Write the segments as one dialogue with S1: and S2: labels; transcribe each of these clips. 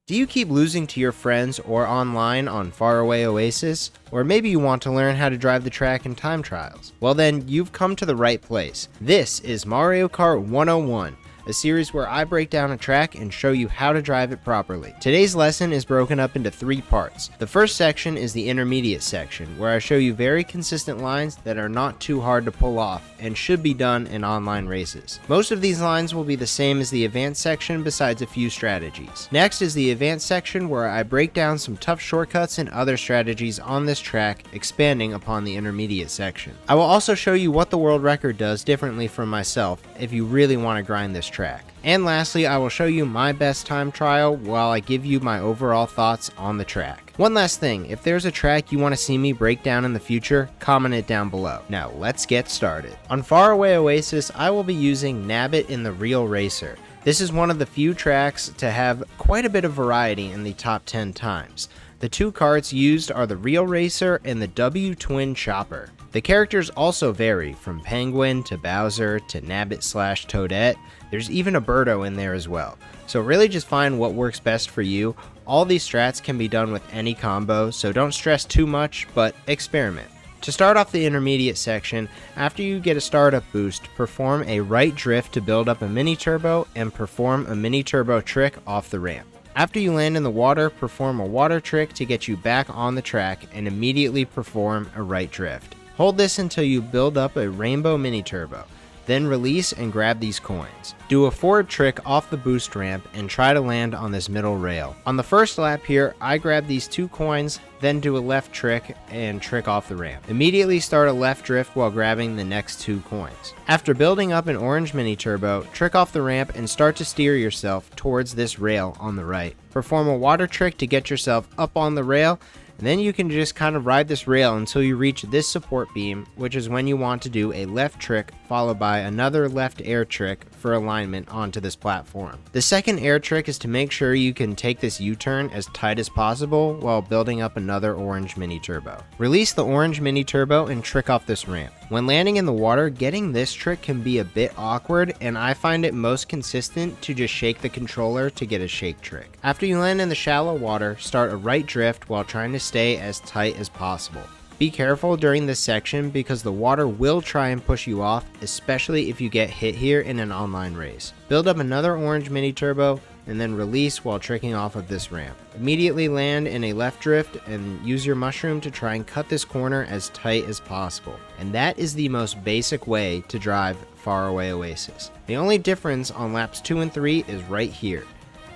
S1: Do you keep losing to your friends or online on Faraway Oasis? Or maybe you want to learn how to drive the track in time trials? Well then, you've come to the right place. This is Mario Kart 101, a series where I break down a track and show you how to drive it properly. Today's lesson is broken up into 3 parts. The first section is the intermediate section, where I show you very consistent lines that are not too hard to pull off and should be done in online races. Most of these lines will be the same as the advanced section besides a few strategies. Next is the advanced section, where I break down some tough shortcuts and other strategies on this track, expanding upon the intermediate section. I will also show you what the world record does differently from myself if you really want to grind this track. And lastly, I will show you my best time trial while I give you my overall thoughts on the track. One last thing, if there's a track you want to see me break down in the future, comment it down below. Now let's get started. On Faraway Oasis, I will be using Nabbit in the Real Racer. This is one of the few tracks to have quite a bit of variety in the top 10 times. The 2 karts used are the Real Racer and the W-Twin Chopper. The characters also vary, from Penguin to Bowser to Nabbit/Toadette. There's even a Birdo in there as well. So really just find what works best for you. All these strats can be done with any combo, so don't stress too much, but experiment. To start off the intermediate section, after you get a startup boost, perform a right drift to build up a mini turbo and perform a mini turbo trick off the ramp. After you land in the water, perform a water trick to get you back on the track and immediately perform a right drift. Hold this until you build up a rainbow mini turbo. Then release and grab these coins. Do a forward trick off the boost ramp and try to land on this middle rail. On the first lap here, I grab these 2 coins, then do a left trick and trick off the ramp. Immediately start a left drift while grabbing the next 2 coins. After building up an orange mini turbo, trick off the ramp and start to steer yourself towards this rail on the right. Perform a water trick to get yourself up on the rail, and then you can just kind of ride this rail until you reach this support beam, which is when you want to do a left trick followed by another left air trick for alignment onto this platform. The second air trick is to make sure you can take this U-turn as tight as possible while building up another orange mini turbo. Release the orange mini turbo and trick off this ramp. When landing in the water, getting this trick can be a bit awkward, and I find it most consistent to just shake the controller to get a shake trick. After you land in the shallow water, start a right drift while trying to stay as tight as possible. Be careful during this section because the water will try and push you off, especially if you get hit here in an online race. Build up another orange mini turbo and then release while tricking off of this ramp. Immediately land in a left drift and use your mushroom to try and cut this corner as tight as possible. And that is the most basic way to drive Faraway Oasis. The only difference on laps 2 and 3 is right here.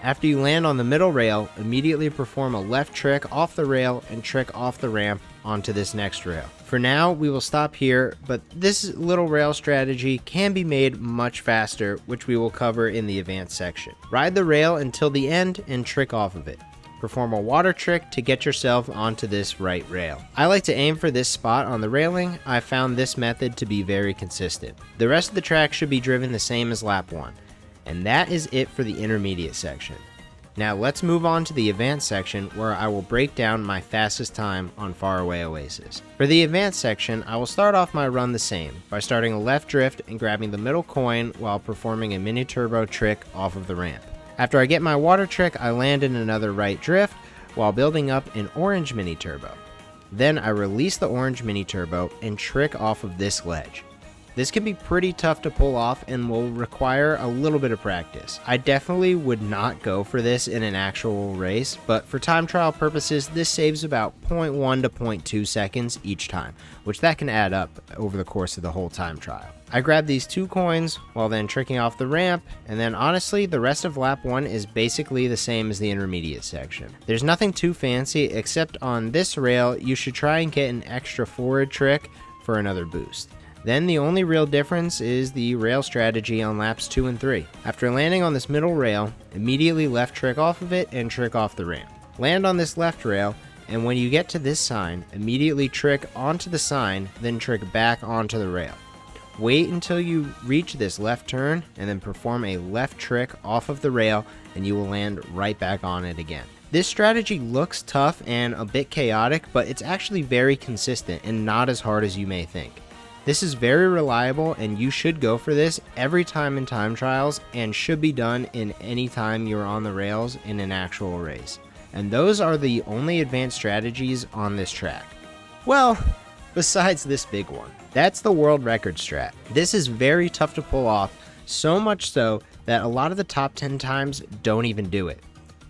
S1: After you land on the middle rail, immediately perform a left trick off the rail and trick off the ramp onto this next rail. For now, we will stop here, but this little rail strategy can be made much faster, which we will cover in the advanced section. Ride the rail until the end and trick off of it. Perform a water trick to get yourself onto this right rail. I like to aim for this spot on the railing. I found this method to be very consistent. The rest of the track should be driven the same as lap 1. And that is it for the intermediate section. Now let's move on to the advanced section, where I will break down my fastest time on Faraway Oasis. For the advanced section, I will start off my run the same, by starting a left drift and grabbing the middle coin while performing a mini turbo trick off of the ramp. After I get my water trick, I land in another right drift while building up an orange mini turbo. Then I release the orange mini turbo and trick off of this ledge. This can be pretty tough to pull off and will require a little bit of practice. I definitely would not go for this in an actual race, but for time trial purposes, this saves about 0.1 to 0.2 seconds each time, which that can add up over the course of the whole time trial. I grab these 2 coins while then tricking off the ramp, and then honestly, the rest of lap 1 is basically the same as the intermediate section. There's nothing too fancy, except on this rail, you should try and get an extra forward trick for another boost. Then the only real difference is the rail strategy on laps 2 and 3. After landing on this middle rail, immediately left trick off of it and trick off the ramp. Land on this left rail, and when you get to this sign, immediately trick onto the sign, then trick back onto the rail. Wait until you reach this left turn, and then perform a left trick off of the rail, and you will land right back on it again. This strategy looks tough and a bit chaotic, but it's actually very consistent and not as hard as you may think. This is very reliable, and you should go for this every time in time trials and should be done in any time you're on the rails in an actual race. And those are the only advanced strategies on this track. Well, besides this big one. That's the world record strat. This is very tough to pull off, so much so that a lot of the top 10 times don't even do it.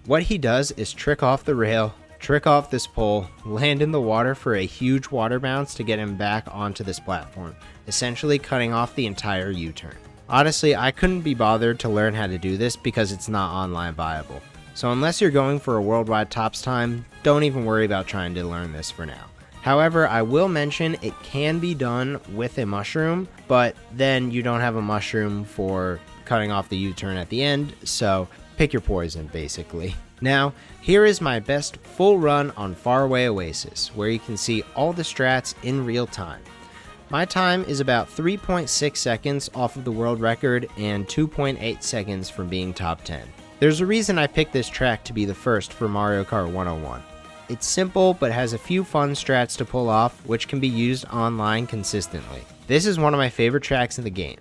S1: What he does is trick off the rail, trick off this pole, land in the water for a huge water bounce to get him back onto this platform, essentially cutting off the entire U-turn. Honestly, I couldn't be bothered to learn how to do this because it's not online viable. So unless you're going for a worldwide tops time, don't even worry about trying to learn this for now. However, I will mention it can be done with a mushroom, but then you don't have a mushroom for cutting off the U-turn at the end, so pick your poison basically. Now, here is my best full run on Faraway Oasis, where you can see all the strats in real time. My time is about 3.6 seconds off of the world record and 2.8 seconds from being top 10. There's a reason I picked this track to be the first for Mario Kart 101. It's simple but has a few fun strats to pull off which can be used online consistently. This is one of my favorite tracks in the game.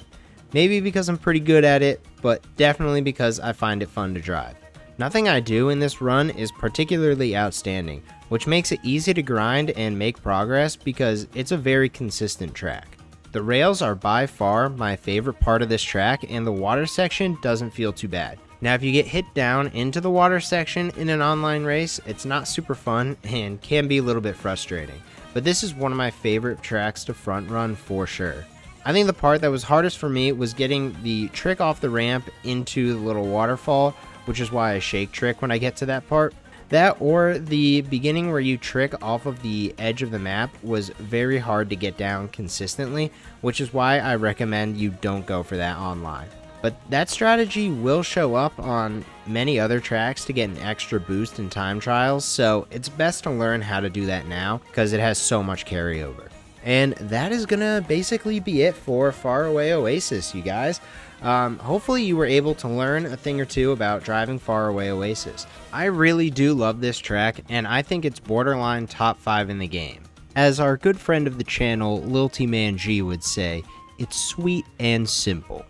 S1: Maybe because I'm pretty good at it, but definitely because I find it fun to drive. Nothing I do in this run is particularly outstanding, which makes it easy to grind and make progress because it's a very consistent track. The rails are by far my favorite part of this track, and the water section doesn't feel too bad. Now if you get hit down into the water section in an online race, it's not super fun and can be a little bit frustrating, but this is one of my favorite tracks to front run for sure. I think the part that was hardest for me was getting the trick off the ramp into the little waterfall, which is why I shake trick when I get to that part. That or the beginning where you trick off of the edge of the map was very hard to get down consistently, which is why I recommend you don't go for that online. But that strategy will show up on many other tracks to get an extra boost in time trials, so it's best to learn how to do that now because it has so much carryover. And that is gonna basically be it for Faraway Oasis, you guys. Hopefully you were able to learn a thing or two about driving Faraway Oasis. I really do love this track, and I think it's borderline top 5 in the game. As our good friend of the channel, Lil T Man G would say, it's sweet and simple.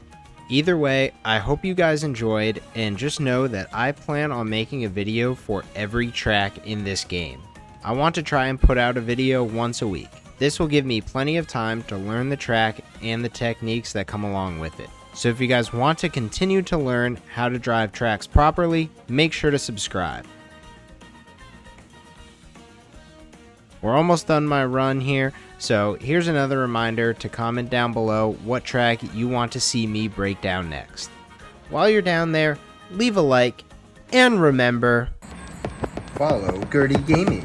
S1: Either way, I hope you guys enjoyed, and just know that I plan on making a video for every track in this game. I want to try and put out a video once a week. This will give me plenty of time to learn the track and the techniques that come along with it. So if you guys want to continue to learn how to drive tracks properly, make sure to subscribe. We're almost done my run here, so here's another reminder to comment down below what track you want to see me break down next. While you're down there, leave a like, and remember, follow Gerdy Gaming.